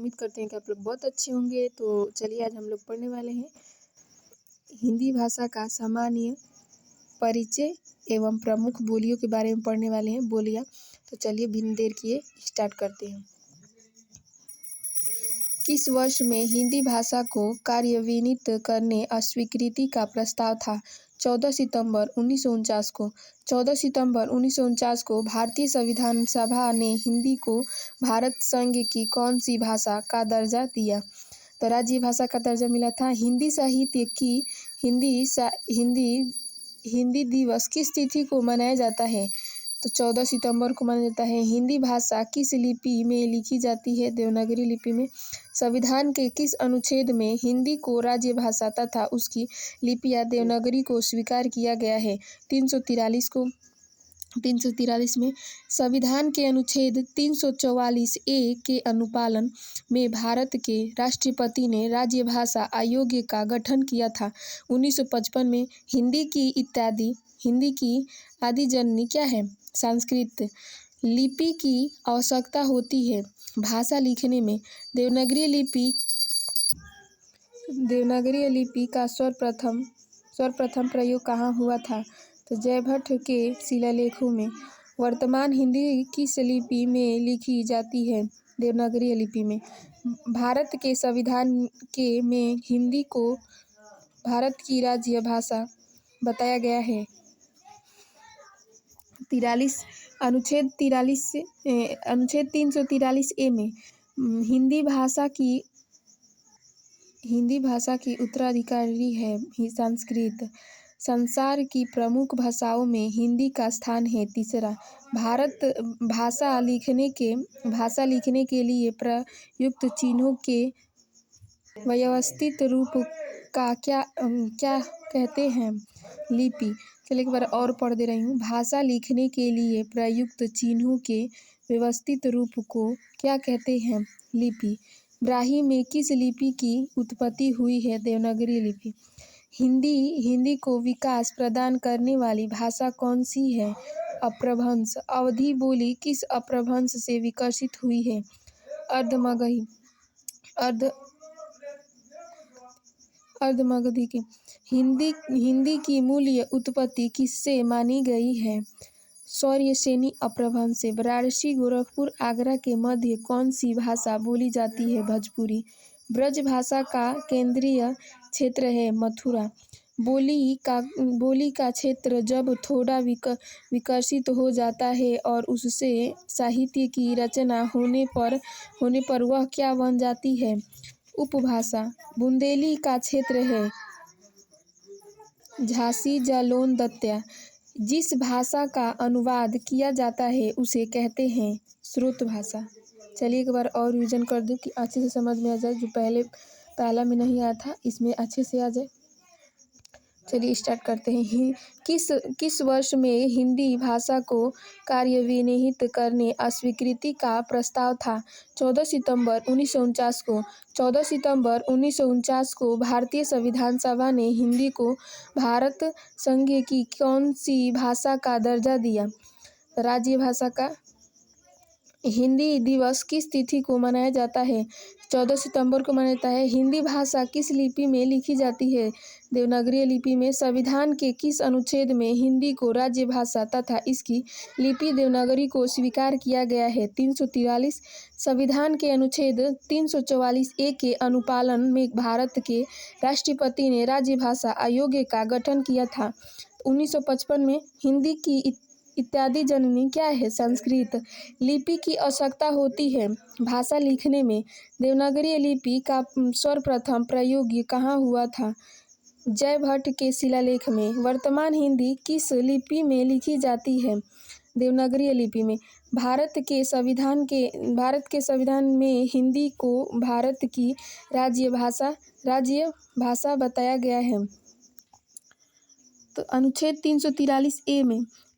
उम्मीद करते हैं कि आप लोग बहुत अच्छे होंगे। तो चलिए आज हम लोग पढ़ने वाले हैं हिंदी भाषा का सामान्य परिचय एवं प्रमुख बोलियों के बारे में पढ़ने वाले हैं बोलियां। तो चलिए बिन देर किए स्टार्ट करते हैं। किस वर्ष में हिंदी भाषा को कार्यान्वित करने अस्वीकृति का प्रस्ताव था? 14 सितंबर 1949 को। 14 सितंबर 1949 को भारतीय संविधान सभा ने हिंदी को भारत संघ की कौन सी भाषा का दर्जा दिया? तो राज्य भाषा का दर्जा मिला था। हिंदी साहित्य की हिंदी दिवस किस तिथि को मनाया जाता है? तो 14 सितंबर को मनाया जाता है। हिंदी भाषा किस लिपि में लिखी जाती है? देवनागरी लिपि में। संविधान के किस अनुच्छेद में हिंदी को राज्य भाषा तथा उसकी लिपियां देवनागरी को स्वीकार किया गया है? 343 में। संविधान के अनुच्छेद 344 ए के अनुपालन में भारत के राष्ट्रपति ने राज्य भाषा आयोग का गठन किया था। 1955 में। हिंदी की आदि जननी क्या है? संस्कृत। लिपि की आवश्यकता होती है भाषा लिखने में। देवनागरी लिपि का सर्वप्रथम प्रयोग कहाँ हुआ था? तो जयभट्ट के शिलालेखों में। वर्तमान हिंदी किस लिपि में लिखी जाती है? देवनागरी लिपि में। भारत के संविधान में हिंदी को भारत की राज्य भाषा बताया गया है। अनुच्छेद 343 ए में हिंदी भाषा की उत्तराधिकारी है संस्कृत। संसार की प्रमुख भाषाओं में हिंदी का स्थान है तीसरा। भारत भाषा लिखने के लिए प्रयुक्त चिन्हों के व्यवस्थित रूप का क्या कहते हैं? लिपि। चलिए एक बार और पढ़ दे रही हूँ। भाषा लिखने के लिए प्रयुक्त चिन्हों के व्यवस्थित रूप को क्या कहते हैं? लिपि। ब्राह्मी में किस लिपि की उत्पत्ति हुई है? देवनागरी लिपि। हिंदी को विकास प्रदान करने वाली भाषा कौन सी है? अपभ्रंश। अवधी बोली किस अपभ्रंश से विकसित हुई है? अर्धमगधी की। हिंदी की मूल्य उत्पत्ति किससे मानी गई है? सौर्यसेनी अपभ्रंश से। वाराणसी, गोरखपुर, आगरा के मध्य कौन सी भाषा बोली जाती है? भोजपुरी। ब्रज भाषा का केंद्रीय क्षेत्र है मथुरा। बोली का क्षेत्र जब थोड़ा विकसित हो जाता है और उससे साहित्य की रचना होने पर वह क्या बन जाती है? उपभाषा। बुंदेली का क्षेत्र है झांसी, जालौन, दतिया। जिस भाषा का अनुवाद किया जाता है उसे कहते हैं श्रुत भाषा। चलिए एक बार और रिवीजन कर दूं कि अच्छे से समझ में आ जाए, जो पहला में नहीं आया था इसमें अच्छे से आ जाए। चलिए स्टार्ट करते हैं। किस वर्ष में हिंदी भाषा को कार्यान्वित करने अस्वीकृति का प्रस्ताव था? 14 सितंबर 1949 को। 14 सितंबर 1949 को भारतीय संविधान सभा ने हिंदी को भारत संघ की कौन सी भाषा का दर्जा दिया? राज्य भाषा का। हिंदी दिवस किस तिथि को मनाया जाता है? 14 सितंबर को मनाया जाता है। हिंदी भाषा किस लिपि में लिखी जाती है? देवनागरी लिपि में। संविधान के किस अनुच्छेद में हिंदी को राज्य भाषा तथा इसकी लिपि देवनागरी को स्वीकार किया गया है? 343। संविधान के अनुच्छेद 344 ए के अनुपालन में भारत के राष्ट्रपति ने राज्य भाषा आयोग का गठन किया था। 1955 में। हिंदी की इत्यादि जननी क्या है? संस्कृत। लिपि की आवश्यकता होती है भाषा लिखने में। देवनागरी लिपि का सर्वप्रथम प्रयोग कहाँ हुआ था? जयभट्ट के शिलालेख में। वर्तमान हिंदी किस लिपि में लिखी जाती है? देवनागरी लिपि में। भारत के संविधान में हिंदी को भारत की राज्य भाषा बताया गया है। तो अनुच्छेद 343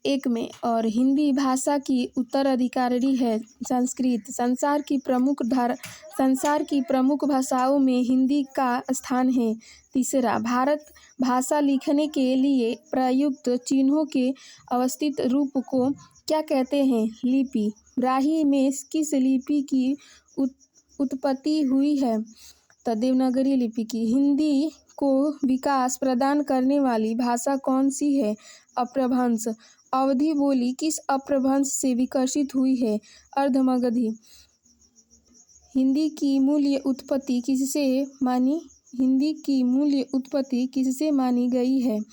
एक में और हिंदी भाषा की उत्तराधिकारी है संस्कृत। संसार की प्रमुख भाषाओं में हिंदी का स्थान है तीसरा। भारत भाषा लिखने के लिए प्रयुक्त चिन्हों के अवस्थित रूप को क्या कहते हैं? लिपि। ब्राह्मी में किस लिपि की उत्पत्ति हुई है? तो देवनागरी लिपि की। हिंदी को विकास प्रदान करने वाली भाषा कौन सी है? अपभ्रंश। अवधी बोली किस अपभ्रंश से विकसित हुई है? अर्धमगधी। हिंदी की मूल उत्पत्ति किससे मानी गई है?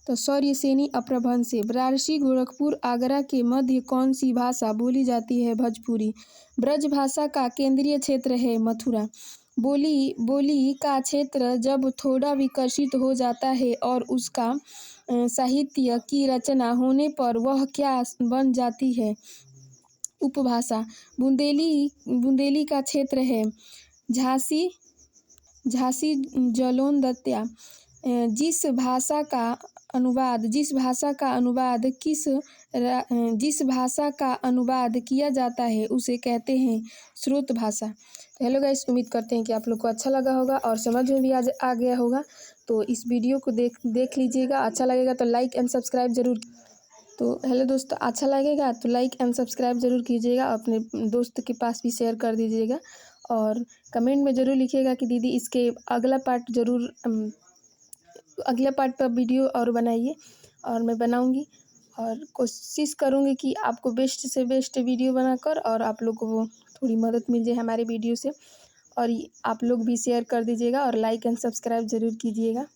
तो शौर्यसेनी अपभ्रंश से। वाराणसी, गोरखपुर, आगरा के मध्य कौन सी भाषा बोली जाती है? भोजपुरी। ब्रज भाषा का केंद्रीय क्षेत्र है मथुरा। बोली का क्षेत्र जब थोड़ा विकसित हो जाता है और उसका साहित्य की रचना होने पर वह क्या बन जाती है? उपभाषा। बुंदेली का क्षेत्र है झांसी जलोन-दत्या। जिस भाषा का अनुवाद किया जाता है उसे कहते हैं श्रुत भाषा। तो हेलो गाइस, उम्मीद करते हैं कि आप लोग को अच्छा लगा होगा और समझ में भी आ गया होगा। तो इस वीडियो को देख लीजिएगा। अच्छा लगेगा तो लाइक एंड सब्सक्राइब जरूर। तो हेलो दोस्तों, अच्छा लगेगा तो लाइक एंड सब्सक्राइब जरूर कीजिएगा, अपने दोस्त के पास भी शेयर कर दीजिएगा और कमेंट में ज़रूर लिखिएगा कि दीदी इसके अगला पार्ट पर वीडियो और बनाइए, और मैं बनाऊंगी और कोशिश करूंगी कि आपको बेस्ट से बेस्ट वीडियो बनाकर और आप लोग को थोड़ी मदद मिल जाए हमारे वीडियो से। और आप लोग भी शेयर कर दीजिएगा और लाइक एंड सब्सक्राइब ज़रूर कीजिएगा।